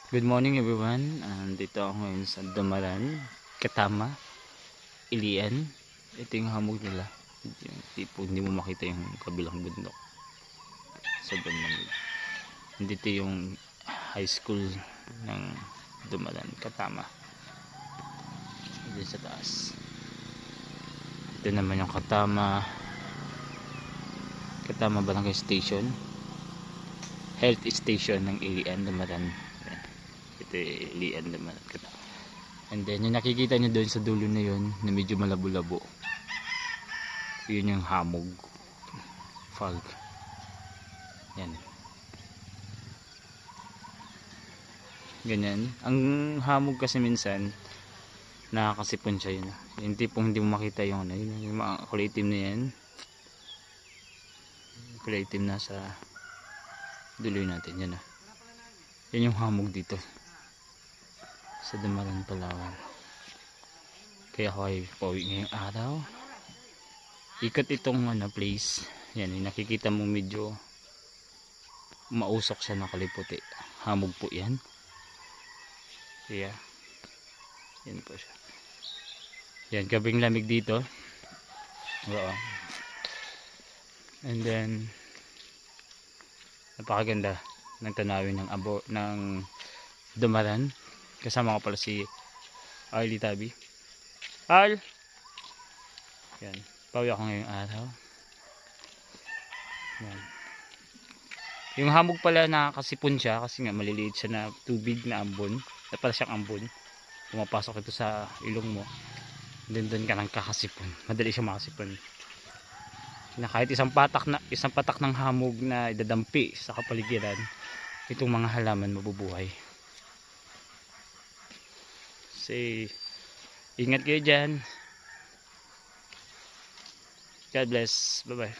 Good morning everyone. Dito ako ngayon sa Damaran, Katama, Ilian. Ito yung hamog nila. Yung tipo hindi mo makita yung kabilang bundok. Sobrang lamig. Dito yung high school ng Damaran, Katama. Dito sa taas. Ito naman yung Katama Barangay Station. Health Station ng Ilian, Damaran. Ito Ilian naman. And then yung nakikita nyo doon sa dulo na yun na medyo malabo-labo, yun yung hamog fog. Yan, ganyan ang hamog kasi minsan nakakasipon siya. Yun yung tipong hindi mo makita yung ano, yung mga kulay itim na yan, kulay itim na sa dulo natin. Yan yan yung hamog dito sa Damaran, Palawan. Kaya ako ay pauwi ngayong araw. Ikot itong place. Yan, nakikita mo medyo mausok siya, nakaliputi. Hamog po yan. Kaya yan po siya. Yan, gabing lamig dito. Oo. And then napakaganda ng tanawin ng Damaran. Kasama ko pala si Arlie Tabi. Al! Yan, pauwi ako ngayong araw. Yan. Yung hamog pala nakakasipon siya kasi nga maliliit siya na tubig na ambon. Na pala siyang ambon. Pumapasok ito sa ilong mo. Doon ka nang kakasipon. Madali siya makasipon. Na kahit isang patak ng hamog na idadampi sa kapaligiran, itong mga halaman mabubuhay. Say, ingat kayo dyan. God bless. Bye bye.